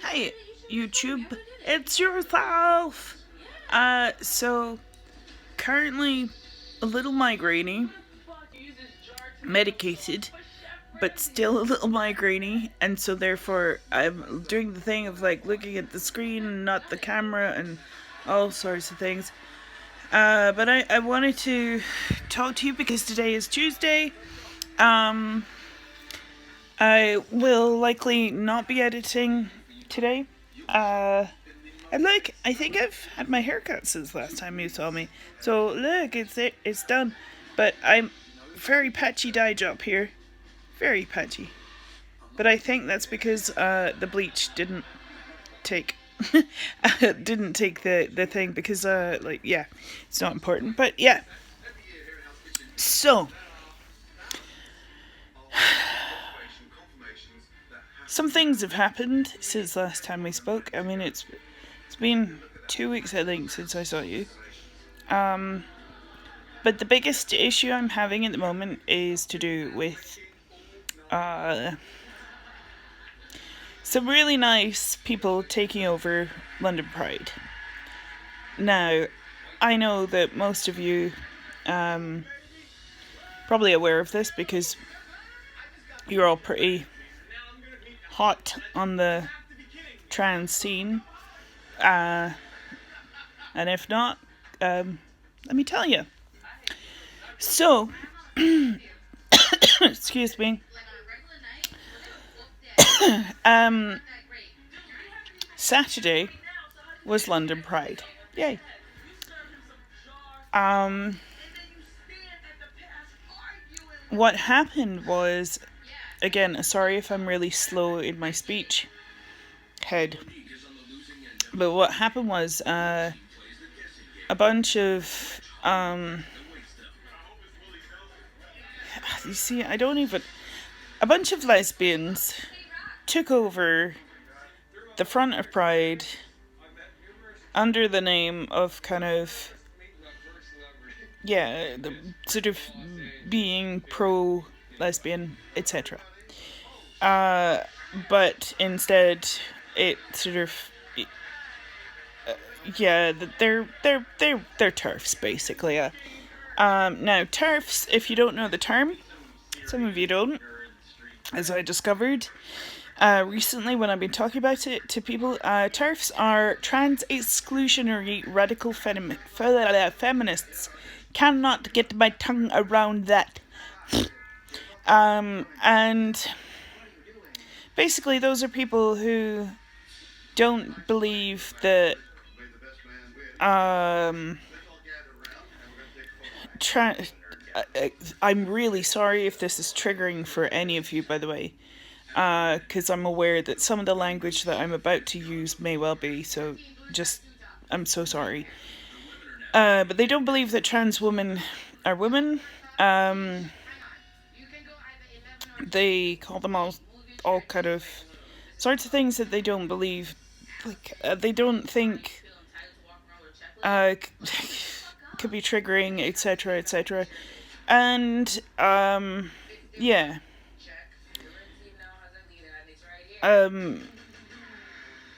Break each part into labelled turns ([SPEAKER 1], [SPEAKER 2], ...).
[SPEAKER 1] Hi, YouTube. It's yourself. So currently a little migrainey, medicated, but still a little migrainey, and so therefore I'm doing the thing of like looking at the screen and not the camera and all sorts of things. But I wanted to talk to you because today is Tuesday. Um, I will likely not be editing today. And look, I think I've had my haircut since last time you saw me. So look, it's done. But I'm very patchy dye job here. Very patchy. But I think that's because the bleach didn't take didn't take the thing because like yeah, it's not important. But yeah. So some things have happened since last time we spoke. I mean it's been 2 weeks I think since I saw you. But the biggest issue I'm having at the moment is to do with some really nice people taking over London Pride. Now, I know that most of you probably aware of this because you're all pretty hot on the trans scene. And if not, let me tell you. So, excuse me. Saturday was London Pride. Yay. What happened was, again, sorry if I'm really slow in my speech head, but what happened was a bunch of you see, a bunch of lesbians took over the front of Pride under the name of kind of the sort of being pro lesbian, etc. But instead, it sort of they're TERFs basically. Now TERFs, if you don't know the term, some of you don't, as I discovered recently when I've been talking about it to people, TERFs are trans exclusionary radical feminists. Cannot get my tongue around that. And basically those are people who don't believe that I'm really sorry if this is triggering for any of you, by the way, because I'm aware that some of the language that I'm about to use may well be, so just, I'm so sorry. But they don't believe that trans women are women. They call them all kind of sorts of things that they don't believe, like, they don't think could be triggering, etc., etc. And yeah,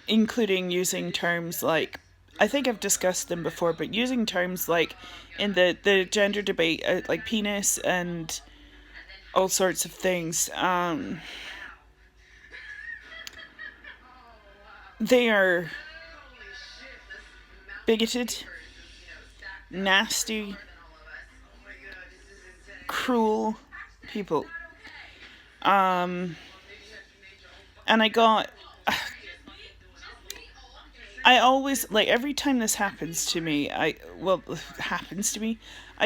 [SPEAKER 1] including using terms like, I think I've discussed them before, but using terms like in the gender debate, like penis and all sorts of things. They are bigoted, nasty, cruel people. And I always, like, every time this happens to me, I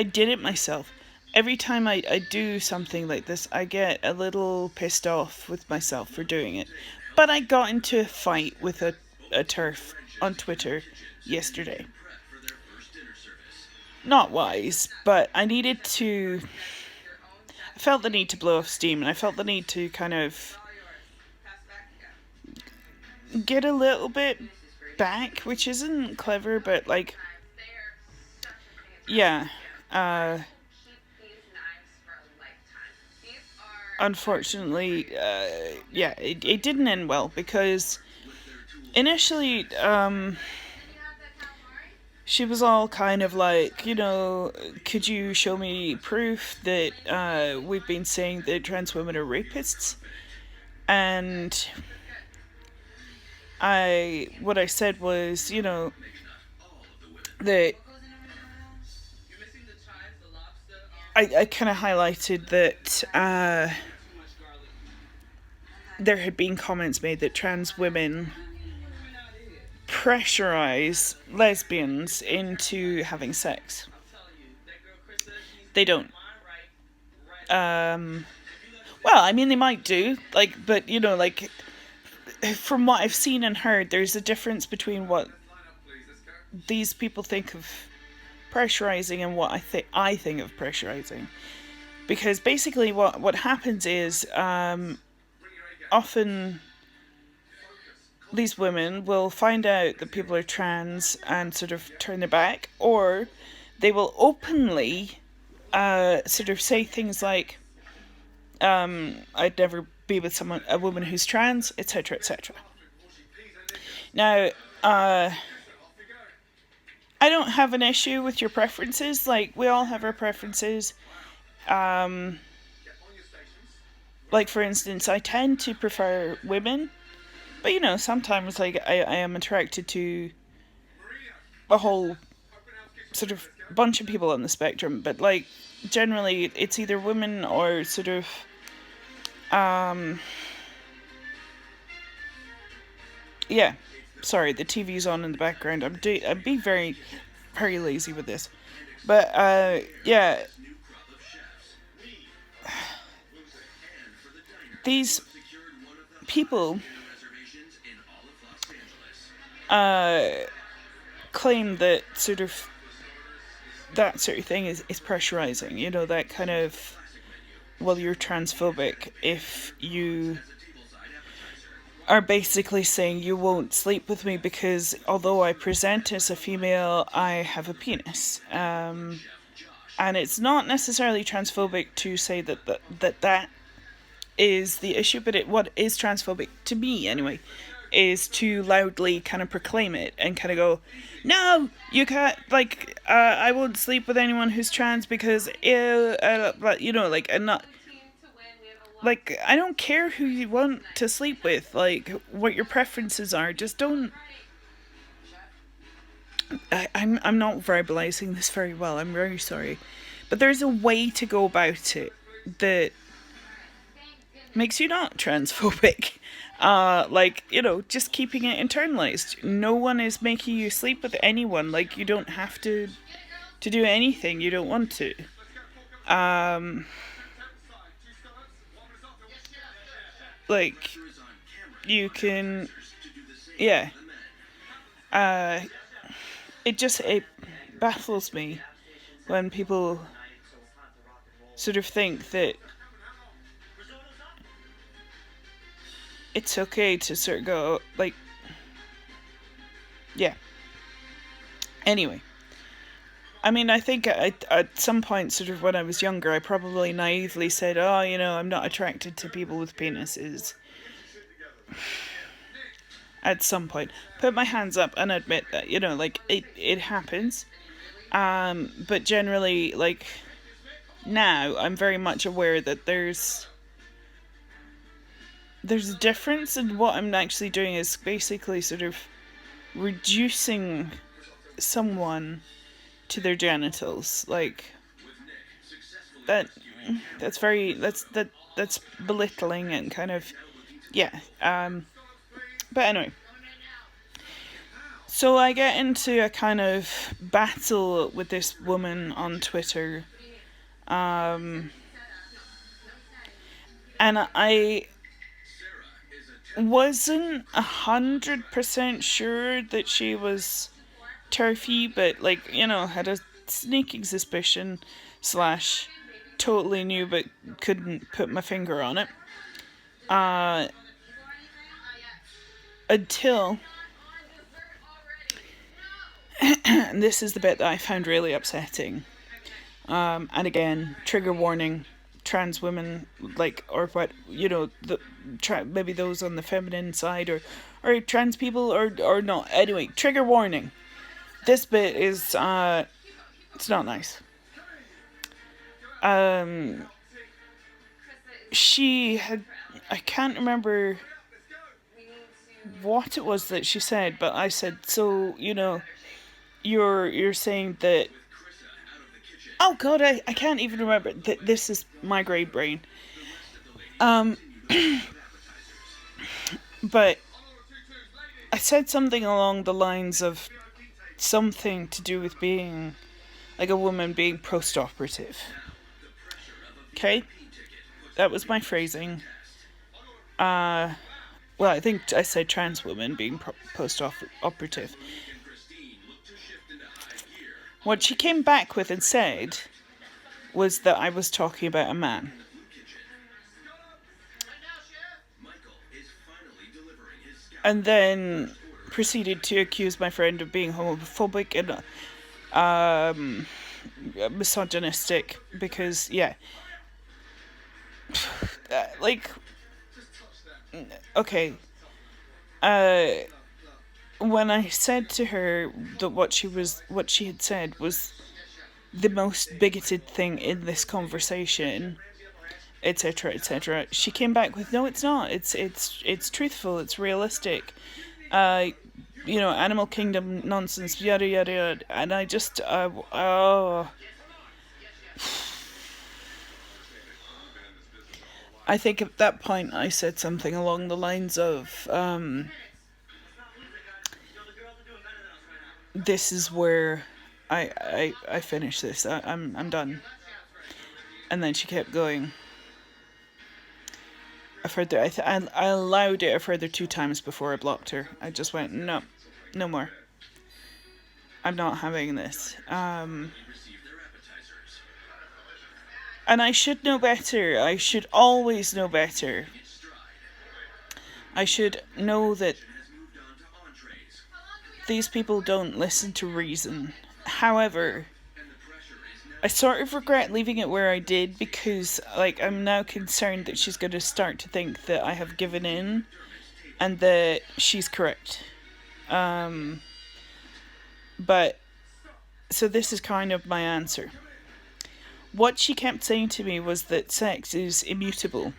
[SPEAKER 1] did it myself. Every time I do something like this, I get a little pissed off with myself for doing it. But I got into a fight with a TERF on Twitter yesterday. Not wise, but I felt the need to blow off steam, and I felt the need to kind of get a little bit back, which isn't clever, but like, yeah. unfortunately, yeah, it didn't end well because initially, she was all kind of like, could you show me proof that we've been saying that trans women are rapists? And what I said was, that I kind of highlighted that there had been comments made that trans women pressurize lesbians into having sex. They don't. Well, I mean, they might do, but from what I've seen and heard, there's a difference between what these people think of pressurizing and what I think of pressurizing. Because basically, what happens is often these women will find out that people are trans and sort of turn their back, or they will openly sort of say things like, I'd never be with a woman who's trans, etc., etc. Now, I don't have an issue with your preferences. Like, we all have our preferences. Like, for instance, I tend to prefer women, but sometimes I am attracted to a whole sort of bunch of people on the spectrum. But generally, it's either women or sort of yeah. Sorry, the TV's on in the background. I'm being very, very lazy with this, but yeah. These people claim that sort of thing is pressurizing. That kind of, well, you're transphobic if you are basically saying you won't sleep with me because although I present as a female, I have a penis. And it's not necessarily transphobic to say that is the issue, but what is transphobic to me anyway is to loudly kind of proclaim it and kind of go, no, you can't, I won't sleep with anyone who's trans because and not, I don't care who you want to sleep with, what your preferences are, just don't. I'm not verbalizing this very well, I'm very sorry, but there's a way to go about it that makes you not transphobic. Just keeping it internalized. No one is making you sleep with anyone. You don't have to do anything you don't want to. You can, yeah. It baffles me when people sort of think that it's okay to sort of go, yeah. Anyway. I mean, I think at some point, sort of when I was younger, I probably naively said, oh, I'm not attracted to people with penises. At some point. Put my hands up and admit that, it happens. But generally, now, I'm very much aware that there's a difference, and what I'm actually doing is basically sort of reducing someone to their genitals. That's belittling and kind of, yeah. But anyway, so I get into a kind of battle with this woman on Twitter, and I wasn't 100% sure that she was TERFy, but had a sneaking suspicion / totally knew but couldn't put my finger on it. Until and this is the bit that I found really upsetting. And again, trigger warning, trans women, like, or what, maybe those on the feminine side, or trans people, or not. Anyway, trigger warning. This bit is it's not nice. She had, I can't remember what it was that she said, but I said, so, you're saying that, oh god, I can't even remember. This is my grey brain. But I said something along the lines of something to do with being, like, a woman being post-operative. Okay? That was my phrasing. Well, I think I said trans woman being post-operative. What she came back with and said was that I was talking about a man. And then proceeded to accuse my friend of being homophobic and misogynistic, because, yeah. Like, okay. When I said to her that what she had said was the most bigoted thing in this conversation, etc., etc., she came back with, no, it's not. It's truthful. It's realistic. Animal kingdom nonsense, yada yada yada. And I just, I think at that point I said something along the lines of, this is where I finish this. I'm done. And then she kept going. A further, I allowed it a further 2 times before I blocked her. I just went, no more. I'm not having this. And I should know better. I should always know better. I should know that these people don't listen to reason. However, I sort of regret leaving it where I did, because, like, I'm now concerned that she's going to start to think that I have given in and that she's correct. But, so this is kind of my answer. What she kept saying to me was that sex is immutable.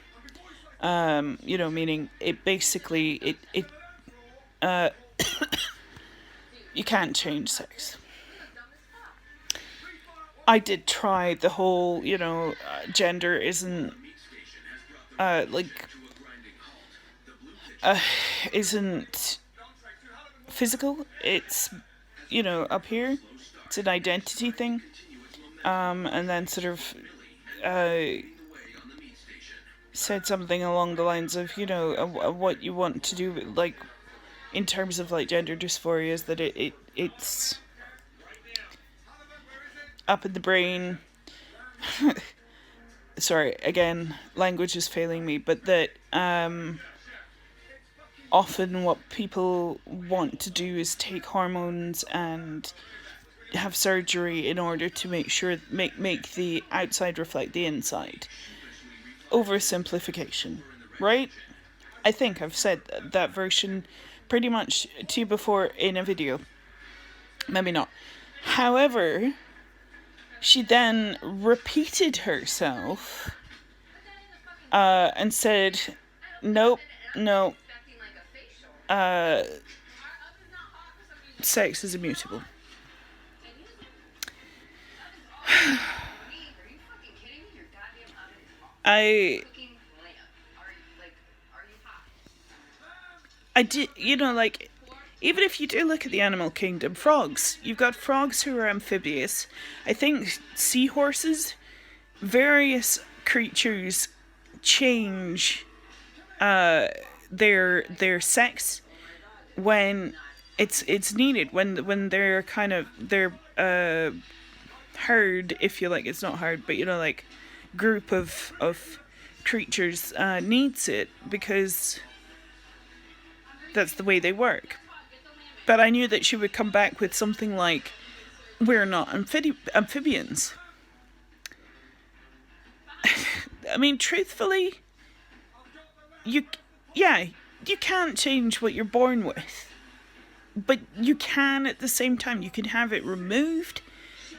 [SPEAKER 1] Meaning it basically, you can't change sex. I did try the whole, gender isn't, isn't physical. It's, up here. It's an identity thing. And then sort of, said something along the lines of, what you want to do, like, in terms of, like, gender dysphoria, is that it's up in the brain. Sorry, again, language is failing me, but that often what people want to do is take hormones and have surgery in order to make the outside reflect the inside. Oversimplification, right? I think I've said that version pretty much to you before in a video. Maybe not. However, she then repeated herself and said, nope, no, sex is immutable. I did, like, even if you do look at the animal kingdom, frogs, you've got frogs who are amphibious. I think seahorses, various creatures change their sex when it's needed, when they're kind of, they're herd, if you like. It's not herd, but like, group of creatures needs it, because that's the way they work. But I knew that she would come back with something like, we're not amphibians. I mean, truthfully, you, yeah, you can't change what you're born with, but you can at the same time. You can have it removed.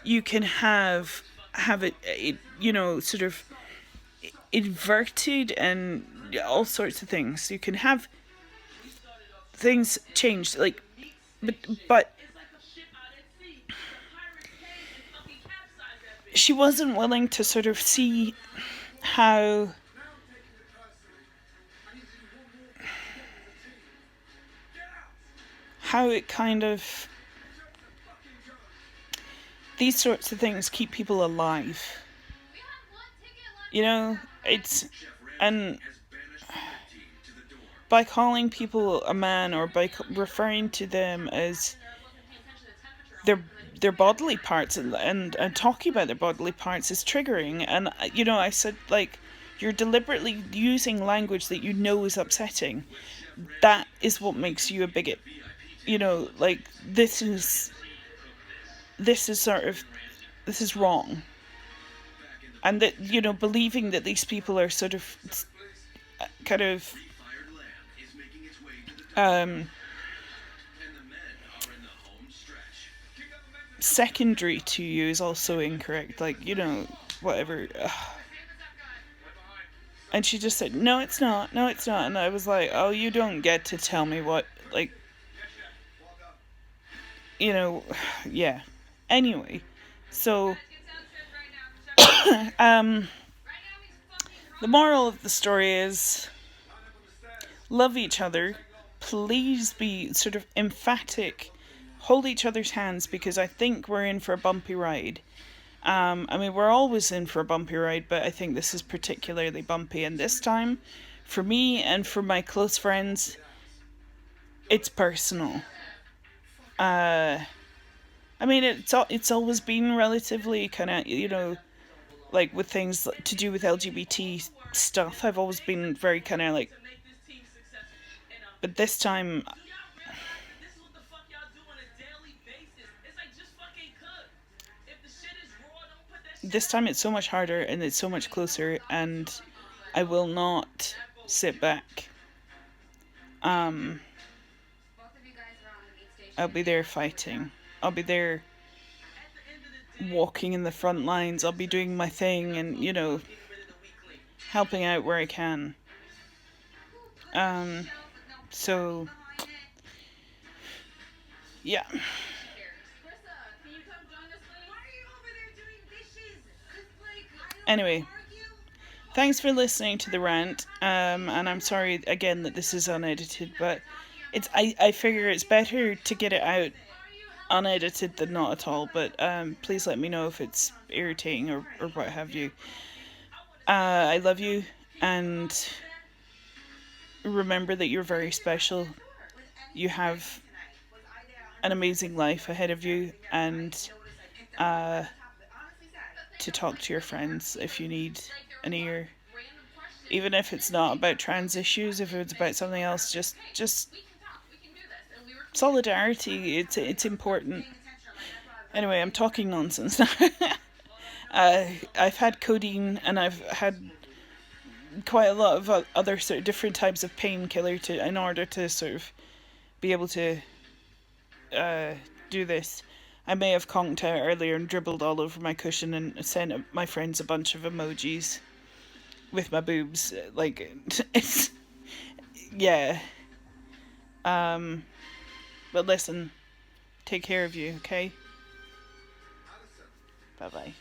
[SPEAKER 1] You can have it sort of inverted and all sorts of things. You can have things changed, like, but she wasn't willing to sort of see how it kind of, these sorts of things keep people alive. It's, and by calling people a man, or by referring to them as their bodily parts, and talking about their bodily parts is triggering. And I said, like, you're deliberately using language that is upsetting. That is what makes you a bigot. Like, this is wrong. And that, believing that these people are sort of kind of secondary to you is also incorrect. Like, whatever. And she just said, no, it's not. No, it's not. And I was like, oh, you don't get to tell me what, like, yeah. Anyway, so, the moral of the story is, love each other. Please be sort of emphatic. Hold each other's hands, because I think we're in for a bumpy ride. I mean, we're always in for a bumpy ride, but I think this is particularly bumpy. And this time, for me and for my close friends, it's personal. I mean, it's always been relatively kind of, like, with things to do with LGBT stuff, I've always been very kind of like, but this time, it's so much harder, and it's so much closer, and I will not sit back. I'll be there fighting. I'll be there walking in the front lines. I'll be doing my thing and, helping out where I can. So, yeah. Anyway, thanks for listening to the rant. And I'm sorry again that this is unedited, but I figure it's better to get it out unedited than not at all. But please let me know if it's irritating or what have you. I love you, and remember that you're very special. You have an amazing life ahead of you, and to talk to your friends if you need an ear. Even if it's not about trans issues, if it's about something else, just solidarity. It's important. Anyway, I'm talking nonsense now. I've had codeine, and I've had quite a lot of other sort of different types of painkiller in order to sort of be able to do this. I may have conked out earlier and dribbled all over my cushion and sent my friends a bunch of emojis with my boobs. Like, it's, yeah. But listen, take care of you, okay? Bye-bye.